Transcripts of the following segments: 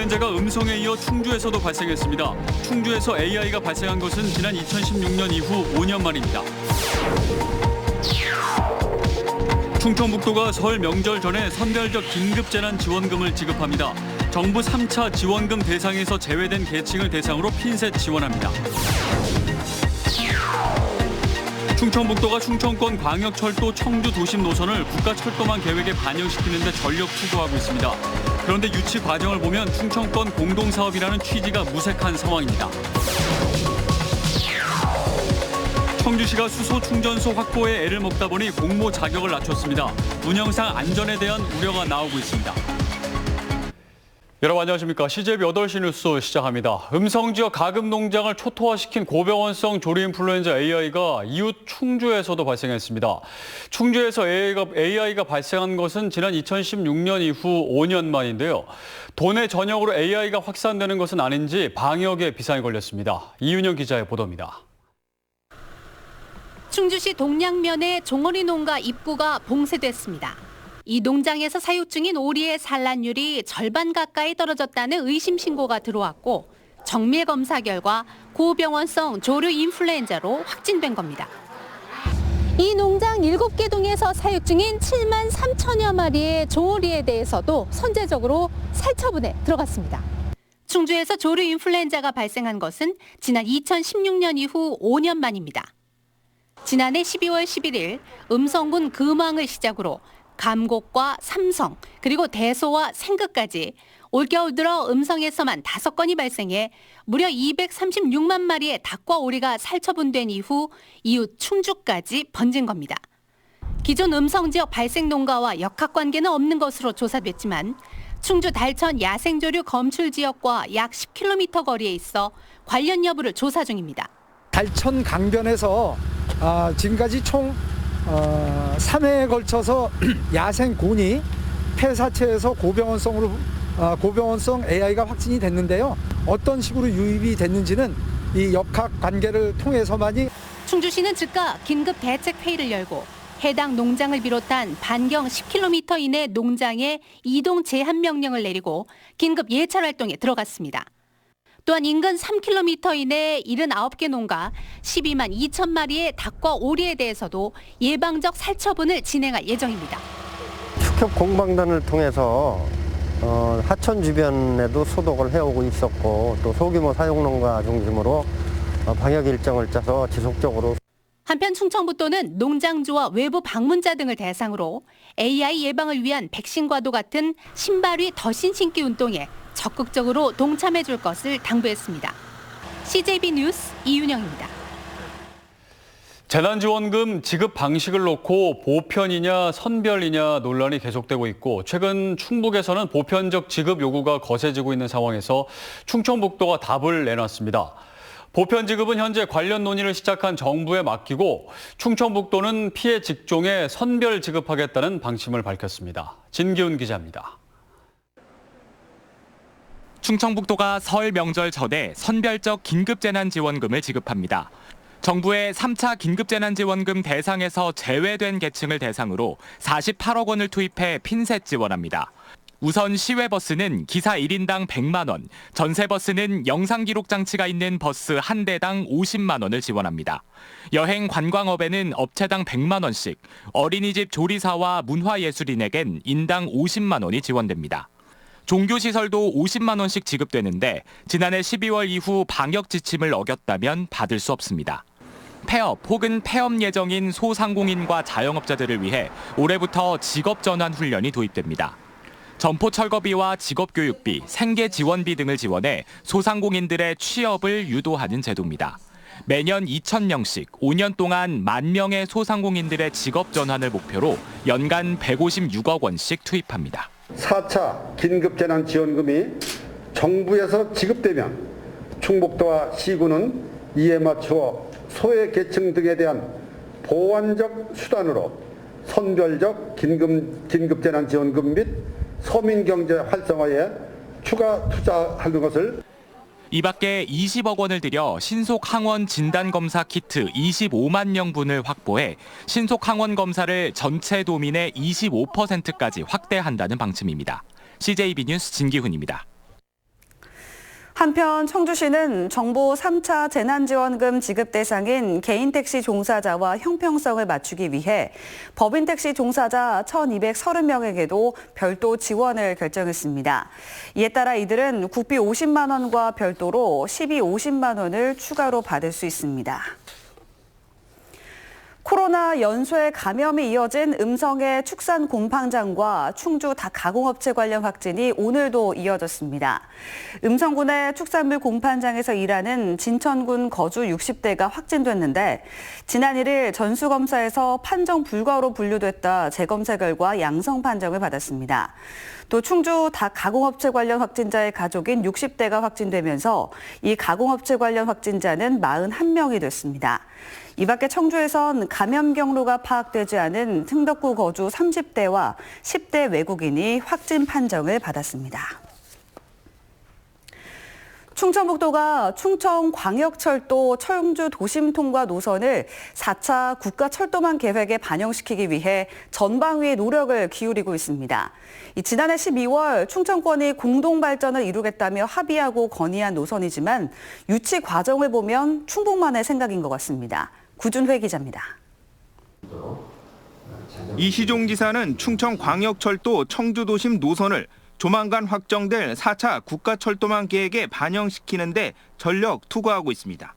인플루엔자가 음성에 이어 충주에서도 발생했습니다. 충주에서 AI가 발생한 것은 지난 2016년 이후 5년 만입니다. 충청북도가 설 명절 전에 선별적 긴급재난지원금을 지급합니다. 정부 3차 지원금 대상에서 제외된 계층을 대상으로 핀셋 지원합니다. 충청북도가 충청권 광역철도 청주 도심 노선을 국가철도망 계획에 반영시키는 데 전력 투구하고 있습니다. 그런데 유치 과정을 보면 충청권 공동사업이라는 취지가 무색한 상황입니다. 청주시가 수소 충전소 확보에 애를 먹다 보니 공모 자격을 낮췄습니다. 운영상 안전에 대한 우려가 나오고 있습니다. 여러분 안녕하십니까. CJB 8시 뉴스 시작합니다. 음성지역 가금농장을 초토화시킨 고병원성 조류인플루엔자 AI가 이웃 충주에서도 발생했습니다. 충주에서 AI가 발생한 것은 지난 2016년 이후 5년 만인데요. 도내 전역으로 AI가 확산되는 것은 아닌지 방역에 비상이 걸렸습니다. 이윤영 기자의 보도입니다. 충주시 동량면의 종어리 농가 입구가 봉쇄됐습니다. 이 농장에서 사육 중인 오리의 산란율이 절반 가까이 떨어졌다는 의심 신고가 들어왔고 정밀 검사 결과 고병원성 조류 인플루엔자로 확진된 겁니다. 이 농장 7개 동에서 사육 중인 7만 3천여 마리의 종오리에 대해서도 선제적으로 살처분에 들어갔습니다. 충주에서 조류 인플루엔자가 발생한 것은 지난 2016년 이후 5년 만입니다. 지난해 12월 11일 음성군 금왕을 시작으로 감곡과 삼성, 그리고 대소와 생급까지 올겨울 들어 음성에서만 5건이 발생해 무려 236만 마리의 닭과 오리가 살처분된 이후 이웃 충주까지 번진 겁니다. 기존 음성 지역 발생 농가와 역학관계는 없는 것으로 조사됐지만 충주 달천 야생조류 검출 지역과 약 10km 거리에 있어 관련 여부를 조사 중입니다. 달천 강변에서 지금까지 총 3회에 걸쳐서 야생 곤이 폐사체에서 고병원성 AI가 확진이 됐는데요. 어떤 식으로 유입이 됐는지는 이 역학 관계를 통해서만이. 충주시는 즉각 긴급 대책 회의를 열고 해당 농장을 비롯한 반경 10km 이내 농장에 이동 제한 명령을 내리고 긴급 예찰 활동에 들어갔습니다. 또한 인근 3km 이내 79개 농가 12만 2천 마리의 닭과 오리에 대해서도 예방적 살처분을 진행할 예정입니다. 축협 공방단을 통해서 하천 주변에도 소독을 해오고 있었고 또 소규모 사육농가 중심으로 방역 일정을 짜서 지속적으로. 한편 충청북도는 농장주와 외부 방문자 등을 대상으로 AI 예방을 위한 백신과도 같은 신발위 더신 신기 운동에 적극적으로 동참해 줄 것을 당부했습니다. CJB 뉴스 이윤영입니다. 재난지원금 지급 방식을 놓고 보편이냐 선별이냐 논란이 계속되고 있고 최근 충북에서는 보편적 지급 요구가 거세지고 있는 상황에서 충청북도가 답을 내놨습니다. 보편 지급은 현재 관련 논의를 시작한 정부에 맡기고 충청북도는 피해 직종에 선별 지급하겠다는 방침을 밝혔습니다. 진기훈 기자입니다. 충청북도가 설 명절 전에 선별적 긴급재난지원금을 지급합니다. 정부의 3차 긴급재난지원금 대상에서 제외된 계층을 대상으로 48억 원을 투입해 핀셋 지원합니다. 우선 시외버스는 기사 1인당 100만 원, 전세버스는 영상기록 장치가 있는 버스 한 대당 50만 원을 지원합니다. 여행 관광업에는 업체당 100만 원씩, 어린이집 조리사와 문화예술인에겐 인당 50만 원이 지원됩니다. 종교시설도 50만 원씩 지급되는데 지난해 12월 이후 방역 지침을 어겼다면 받을 수 없습니다. 폐업 혹은 폐업 예정인 소상공인과 자영업자들을 위해 올해부터 직업전환 훈련이 도입됩니다. 점포철거비와 직업교육비, 생계지원비 등을 지원해 소상공인들의 취업을 유도하는 제도입니다. 매년 2,000명씩 5년 동안 10,000명의 소상공인들의 직업전환을 목표로 연간 156억 원씩 투입합니다. 4차 긴급재난지원금이 정부에서 지급되면 충북도와 시군은 이에 맞추어 소외계층 등에 대한 보완적 수단으로 선별적 긴급재난지원금 및 서민경제 활성화에 추가 투자하는 것을. 이 밖에 20억 원을 들여 신속항원 진단검사 키트 25만 명분을 확보해 신속항원 검사를 전체 도민의 25%까지 확대한다는 방침입니다. CJB 뉴스 진기훈입니다. 한편 청주시는 정부 3차 재난지원금 지급 대상인 개인택시 종사자와 형평성을 맞추기 위해 법인택시 종사자 1,230명에게도 별도 지원을 결정했습니다. 이에 따라 이들은 국비 50만 원과 별도로 시비 50만 원을 추가로 받을 수 있습니다. 코로나 연쇄 감염이 이어진 음성의 축산 공판장과 충주 닭 가공업체 관련 확진이 오늘도 이어졌습니다. 음성군의 축산물 공판장에서 일하는 진천군 거주 60대가 확진됐는데 지난 1일 전수검사에서 판정 불가로 분류됐다 재검사 결과 양성 판정을 받았습니다. 또 충주 닭 가공업체 관련 확진자의 가족인 60대가 확진되면서 이 가공업체 관련 확진자는 41명이 됐습니다. 이 밖에 청주에선 감염 경로가 파악되지 않은 흥덕구 거주 30대와 10대 외국인이 확진 판정을 받았습니다. 충청북도가 충청광역철도 청주 도심 통과 노선을 4차 국가철도망 계획에 반영시키기 위해 전방위의 노력을 기울이고 있습니다. 지난해 12월 충청권이 공동발전을 이루겠다며 합의하고 건의한 노선이지만 유치 과정을 보면 충북만의 생각인 것 같습니다. 구준회 기자입니다. 이시종 지사는 충청광역철도 청주도심 노선을 조만간 확정될 4차 국가철도망 계획에 반영시키는 데 전력 투구하고 있습니다.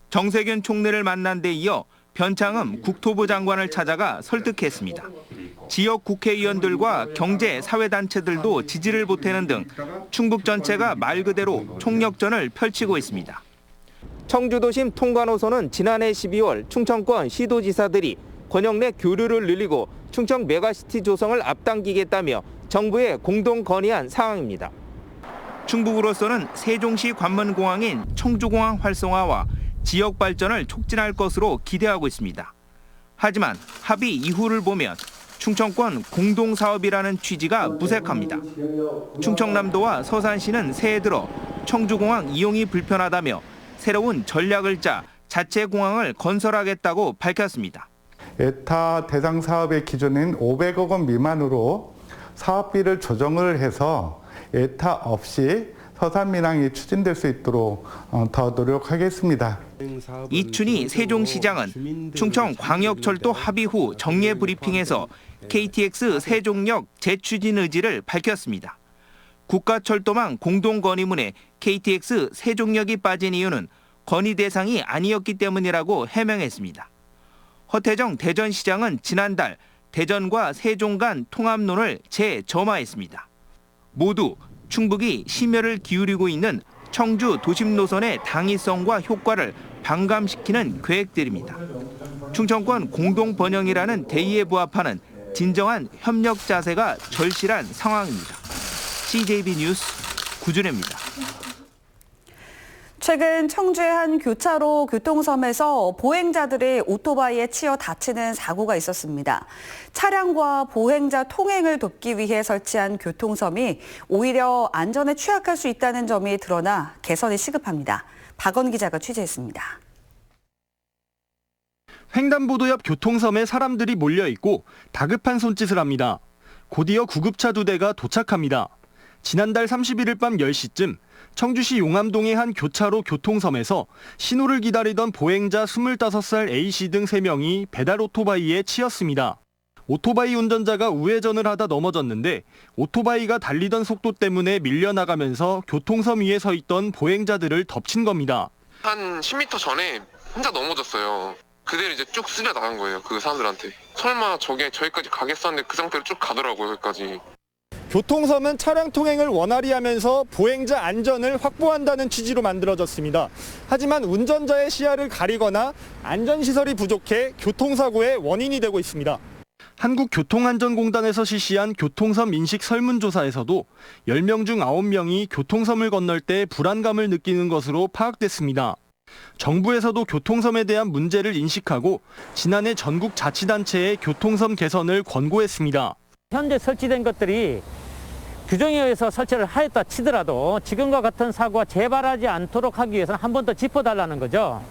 정세균 총리를 만난 데 이어 변창흠 국토부 장관을 찾아가 설득했습니다. 지역 국회의원들과 경제, 사회단체들도 지지를 보태는 등 충북 전체가 말 그대로 총력전을 펼치고 있습니다. 청주도심 통과 노선은 지난해 12월 충청권 시도지사들이 권역 내 교류를 늘리고 충청 메가시티 조성을 앞당기겠다며 정부에 공동 건의한 상황입니다. 충북으로서는 세종시 관문공항인 청주공항 활성화와 지역 발전을 촉진할 것으로 기대하고 있습니다. 하지만 합의 이후를 보면 충청권 공동사업이라는 취지가 무색합니다. 충청남도와 서산시는 새해 들어 청주공항 이용이 불편하다며 새로운 전략을 짜 자체 공항을 건설하겠다고 밝혔습니다. 에타 대상 사업의 기준인 500억 원 미만으로 사업비를 조정을 해서 에타 없이 서산민항이 추진될 수 있도록 더 노력하겠습니다. 이춘희 세종시장은 충청광역철도 합의 후 정례 브리핑에서 KTX 세종역 재추진 의지를 밝혔습니다. 국가철도망 공동건의문에 KTX 세종역이 빠진 이유는 건의 대상이 아니었기 때문이라고 해명했습니다. 허태정 대전시장은 지난달 대전과 세종 간 통합론을 재점화했습니다. 모두 충북이 심혈을 기울이고 있는 청주 도심 노선의 당위성과 효과를 반감시키는 계획들입니다. 충청권 공동 번영이라는 대의에 부합하는 진정한 협력 자세가 절실한 상황입니다. CJB 뉴스 구준혜입니다. 최근 청주의 한 교차로 교통섬에서 보행자들이 오토바이에 치여 다치는 사고가 있었습니다. 차량과 보행자 통행을 돕기 위해 설치한 교통섬이 오히려 안전에 취약할 수 있다는 점이 드러나 개선이 시급합니다. 박원 기자가 취재했습니다. 횡단보도 옆 교통섬에 사람들이 몰려있고 다급한 손짓을 합니다. 곧이어 구급차 2대가 도착합니다. 지난달 31일 밤 10시쯤 청주시 용암동의 한 교차로 교통섬에서 신호를 기다리던 보행자 25살 A씨 등 3명이 배달 오토바이에 치였습니다. 오토바이 운전자가 우회전을 하다 넘어졌는데 오토바이가 달리던 속도 때문에 밀려나가면서 교통섬 위에 서 있던 보행자들을 덮친 겁니다. 한 10m 전에 혼자 넘어졌어요. 그대로 이제 쭉 쓸려 나간 거예요. 그 사람들한테. 설마 저기까지 가겠었는데 그 상태로 쭉 가더라고요. 여기까지. 교통섬은 차량 통행을 원활히 하면서 보행자 안전을 확보한다는 취지로 만들어졌습니다. 하지만 운전자의 시야를 가리거나 안전시설이 부족해 교통사고의 원인이 되고 있습니다. 한국교통안전공단에서 실시한 교통섬 인식 설문조사에서도 10명 중 9명이 교통섬을 건널 때 불안감을 느끼는 것으로 파악됐습니다. 정부에서도 교통섬에 대한 문제를 인식하고 지난해 전국 자치단체에 교통섬 개선을 권고했습니다. 현재 설치된 것들이 규정에 의해서 설치를 하였다 치더라도 지금과 같은 사고가 재발하지 않도록 하기 위해서는 한 번 더 짚어달라는 거죠.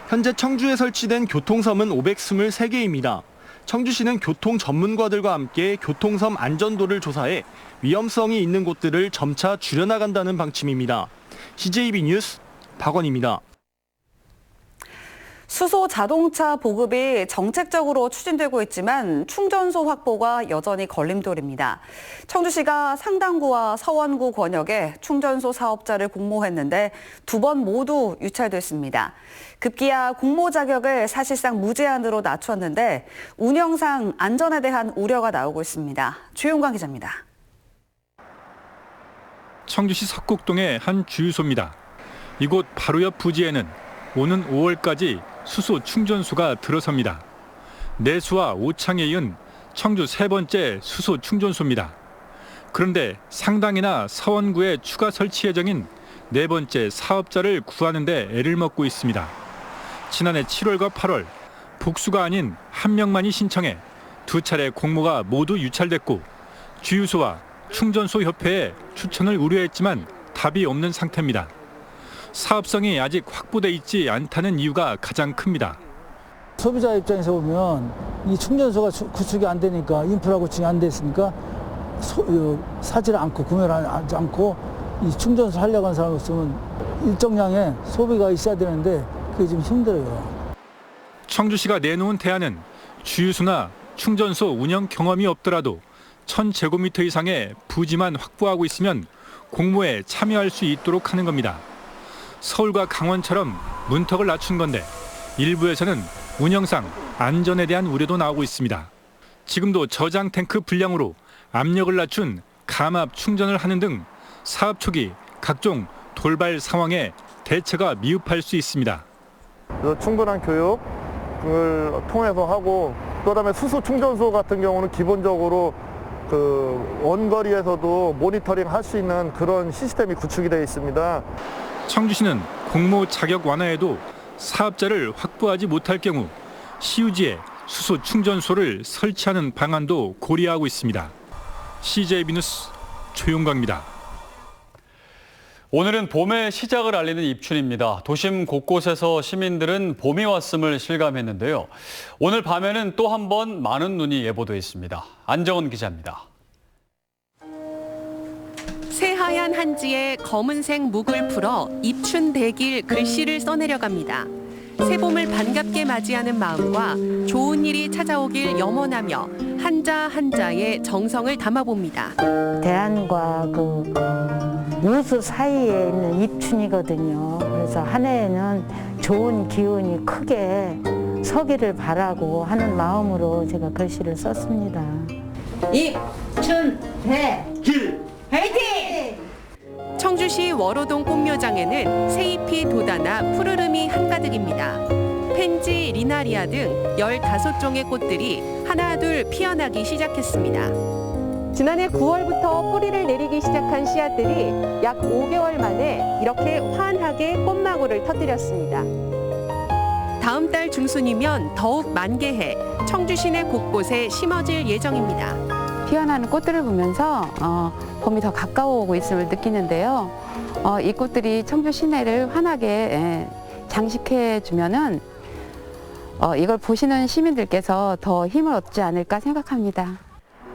현재 청주에 설치된 교통섬은 523개입니다. 청주시는 교통 전문가들과 함께 교통섬 안전도를 조사해 위험성이 있는 곳들을 점차 줄여나간다는 방침입니다. CJB 뉴스 박원입니다. 수소 자동차 보급이 정책적으로 추진되고 있지만 충전소 확보가 여전히 걸림돌입니다. 청주시가 상당구와 서원구 권역에 충전소 사업자를 공모했는데 2번 모두 유찰됐습니다. 급기야 공모 자격을 사실상 무제한으로 낮췄는데 운영상 안전에 대한 우려가 나오고 있습니다. 최용광 기자입니다. 청주시 석곡동의 한 주유소입니다. 이곳 바로 옆 부지에는 오는 5월까지 수소 충전소가 들어섭니다. 내수와 오창에 이은 청주 세 번째 수소 충전소입니다. 그런데 상당이나 서원구에 추가 설치 예정인 네 번째 사업자를 구하는 데 애를 먹고 있습니다. 지난해 7월과 8월 복수가 아닌 한 명만이 신청해 2차례 공모가 모두 유찰됐고 주유소와 충전소 협회에 추천을 의뢰했지만 답이 없는 상태입니다. 사업성이 아직 확보돼 있지 않다는 이유가 가장 큽니다. 소비자 입장에서 보면 이 충전소가 구축이 안 되니까 인프라 구축이 안 됐으니까 사지를 않고 구매를 하지 않고 이 충전소 하려고 하는 사람이 없으면 일정량의 소비가 있어야 되는데 그게 좀 힘들어요. 청주시가 내놓은 대안은 주유소나 충전소 운영 경험이 없더라도 1000제곱미터 이상의 부지만 확보하고 있으면 공모에 참여할 수 있도록 하는 겁니다. 서울과 강원처럼 문턱을 낮춘 건데 일부에서는 운영상 안전에 대한 우려도 나오고 있습니다. 지금도 저장 탱크 분량으로 압력을 낮춘 감압 충전을 하는 등 사업 초기 각종 돌발 상황에 대처가 미흡할 수 있습니다. 충분한 교육을 통해서 하고 그다음에 수소 충전소 같은 경우는 기본적으로 그 원거리에서도 모니터링 할 수 있는 그런 시스템이 구축이 되어 있습니다. 청주시는 공모 자격 완화에도 사업자를 확보하지 못할 경우 시유지에 수소 충전소를 설치하는 방안도 고려하고 있습니다. CJB 뉴스 최용광입니다. 오늘은 봄의 시작을 알리는 입춘입니다. 도심 곳곳에서 시민들은 봄이 왔음을 실감했는데요. 오늘 밤에는 또 한 번 많은 눈이 예보돼 있습니다. 안정원 기자입니다. 새하얀 한지에 검은색 묵을 풀어 입춘 대길 글씨를 써내려갑니다. 새봄을 반갑게 맞이하는 마음과 좋은 일이 찾아오길 염원하며 한자 한자에 정성을 담아봅니다. 대안과 그 우수 사이에 있는 입춘이거든요. 그래서 한 해에는 좋은 기운이 크게 서기를 바라고 하는 마음으로 제가 글씨를 썼습니다. 입춘 대길 화이팅! 청주시 월호동 꽃묘장에는 새잎이 돋아나 푸르름이 한가득입니다. 펜지, 리나리아 등 15종의 꽃들이 하나둘 피어나기 시작했습니다. 지난해 9월부터 뿌리를 내리기 시작한 씨앗들이 약 5개월 만에 이렇게 환하게 꽃망울을 터뜨렸습니다. 다음 달 중순이면 더욱 만개해 청주 시내 곳곳에 심어질 예정입니다. 피어나는 꽃들을 보면서 봄이 더 가까워 오고 있음을 느끼는데요. 이 꽃들이 청주 시내를 환하게 장식해 주면은 이걸 보시는 시민들께서 더 힘을 얻지 않을까 생각합니다.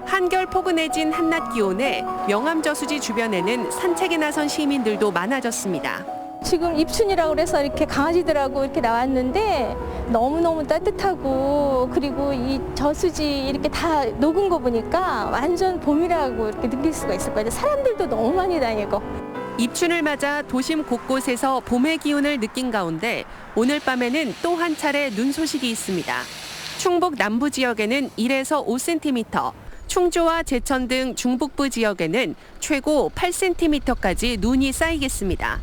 한결 포근해진 한낮 기온에 명암저수지 주변에는 산책에 나선 시민들도 많아졌습니다. 지금 입춘이라고 그래서 이렇게 강아지들하고 이렇게 나왔는데 너무너무 따뜻하고 그리고 이 저수지 이렇게 다 녹은 거 보니까 완전 봄이라고 이렇게 느낄 수가 있을 거예요. 사람들도 너무 많이 다니고. 입춘을 맞아 도심 곳곳에서 봄의 기운을 느낀 가운데 오늘 밤에는 또 한 차례 눈 소식이 있습니다. 충북 남부 지역에는 1에서 5cm, 충주와 제천 등 중북부 지역에는 최고 8cm까지 눈이 쌓이겠습니다.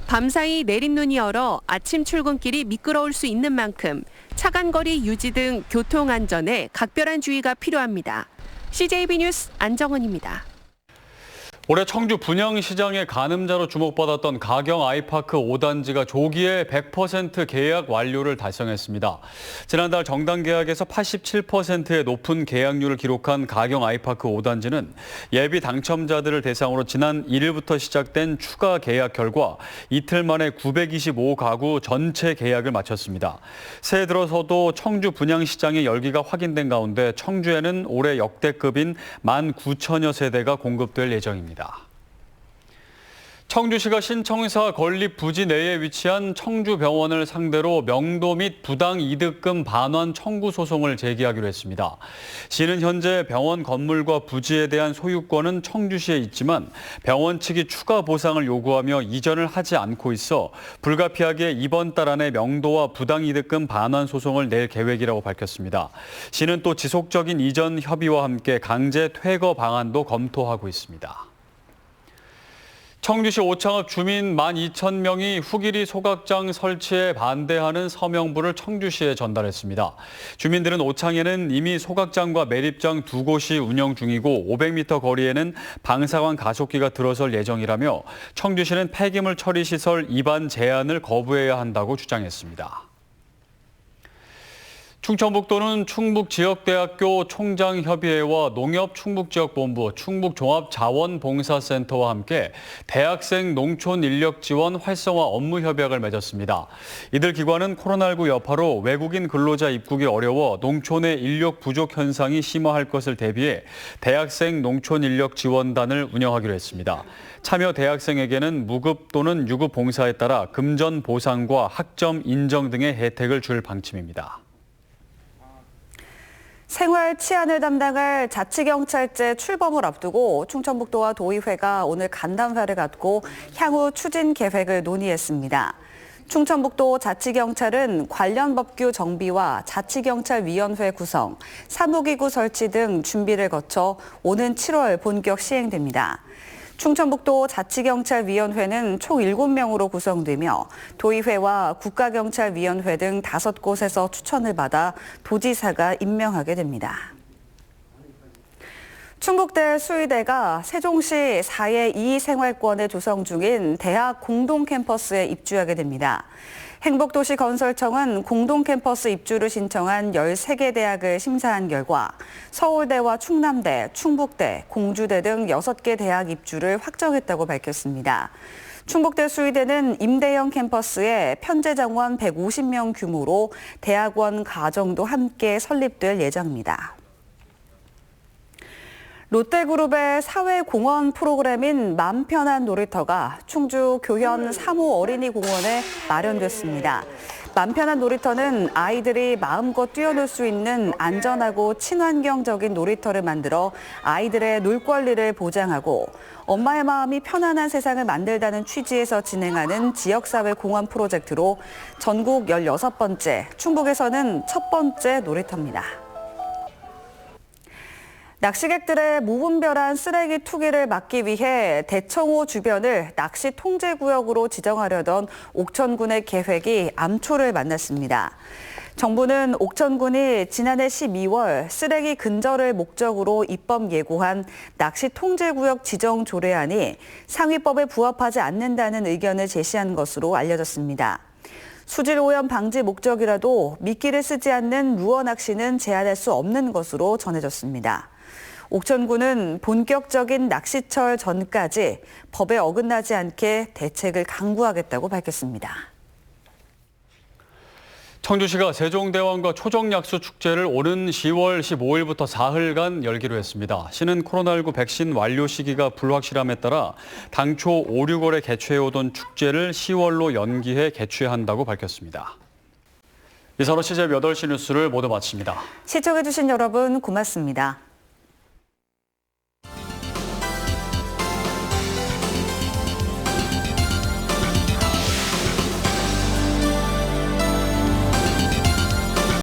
밤사이 내린 눈이 얼어 아침 출근길이 미끄러울 수 있는 만큼 차간 거리 유지 등 교통 안전에 각별한 주의가 필요합니다. CJB 뉴스 안정원입니다. 올해 청주 분양시장의 가늠자로 주목받았던 가경 아이파크 5단지가 조기에 100% 계약 완료를 달성했습니다. 지난달 정당 계약에서 87%의 높은 계약률을 기록한 가경 아이파크 5단지는 예비 당첨자들을 대상으로 지난 1일부터 시작된 추가 계약 결과 이틀 만에 925가구 전체 계약을 마쳤습니다. 새해 들어서도 청주 분양시장의 열기가 확인된 가운데 청주에는 올해 역대급인 19,000여 세대가 공급될 예정입니다. 청주시가 신청사 건립 부지 내에 위치한 청주병원을 상대로 명도 및 부당 이득금 반환 청구 소송을 제기하기로 했습니다. 시는 현재 병원 건물과 부지에 대한 소유권은 청주시에 있지만 병원 측이 추가 보상을 요구하며 이전을 하지 않고 있어 불가피하게 이번 달 안에 명도와 부당 이득금 반환 소송을 낼 계획이라고 밝혔습니다. 시는 또 지속적인 이전 협의와 함께 강제 퇴거 방안도 검토하고 있습니다. 청주시 오창읍 주민 12,000명이 후기리 소각장 설치에 반대하는 서명부를 청주시에 전달했습니다. 주민들은 오창에는 이미 소각장과 매립장 두 곳이 운영 중이고 500m 거리에는 방사관 가속기가 들어설 예정이라며 청주시는 폐기물 처리 시설 입안 제한을 거부해야 한다고 주장했습니다. 충청북도는 충북지역대학교 총장협의회와 농협충북지역본부, 충북종합자원봉사센터와 함께 대학생 농촌 인력 지원 활성화 업무 협약을 맺었습니다. 이들 기관은 코로나19 여파로 외국인 근로자 입국이 어려워 농촌의 인력 부족 현상이 심화할 것을 대비해 대학생 농촌 인력 지원단을 운영하기로 했습니다. 참여 대학생에게는 무급 또는 유급 봉사에 따라 금전 보상과 학점 인정 등의 혜택을 줄 방침입니다. 생활 치안을 담당할 자치경찰제 출범을 앞두고 충청북도와 도의회가 오늘 간담회를 갖고 향후 추진 계획을 논의했습니다. 충청북도 자치경찰은 관련 법규 정비와 자치경찰위원회 구성, 사무기구 설치 등 준비를 거쳐 오는 7월 본격 시행됩니다. 충청북도 자치경찰위원회는 총 7명으로 구성되며 도의회와 국가경찰위원회 등 5곳에서 추천을 받아 도지사가 임명하게 됩니다. 충북대 수의대가 세종시 4회 2생활권에 조성 중인 대학 공동캠퍼스에 입주하게 됩니다. 행복도시건설청은 공동캠퍼스 입주를 신청한 13개 대학을 심사한 결과 서울대와 충남대, 충북대, 공주대 등 6개 대학 입주를 확정했다고 밝혔습니다. 충북대 수의대는 임대형 캠퍼스에 편제 정원 150명 규모로 대학원 과정도 함께 설립될 예정입니다. 롯데그룹의 사회공헌 프로그램인 맘 편한 놀이터가 충주 교현 3호 어린이공원에 마련됐습니다. 맘 편한 놀이터는 아이들이 마음껏 뛰어놀 수 있는 안전하고 친환경적인 놀이터를 만들어 아이들의 놀 권리를 보장하고 엄마의 마음이 편안한 세상을 만들다는 취지에서 진행하는 지역사회 공헌 프로젝트로 전국 16번째, 충북에서는 첫 번째 놀이터입니다. 낚시객들의 무분별한 쓰레기 투기를 막기 위해 대청호 주변을 낚시 통제구역으로 지정하려던 옥천군의 계획이 암초를 만났습니다. 정부는 옥천군이 지난해 12월 쓰레기 근절을 목적으로 입법 예고한 낚시 통제구역 지정 조례안이 상위법에 부합하지 않는다는 의견을 제시한 것으로 알려졌습니다. 수질 오염 방지 목적이라도 미끼를 쓰지 않는 루어 낚시는 제한할 수 없는 것으로 전해졌습니다. 옥천군은 본격적인 낚시철 전까지 법에 어긋나지 않게 대책을 강구하겠다고 밝혔습니다. 청주시가 세종대왕과 초정약수 축제를 오는 10월 15일부터 사흘간 열기로 했습니다. 시는 코로나19 백신 완료 시기가 불확실함에 따라 당초 5, 6월에 개최해오던 축제를 10월로 연기해 개최한다고 밝혔습니다. 이상으로 CJ 8시 뉴스를 모두 마칩니다. 시청해주신 여러분 고맙습니다.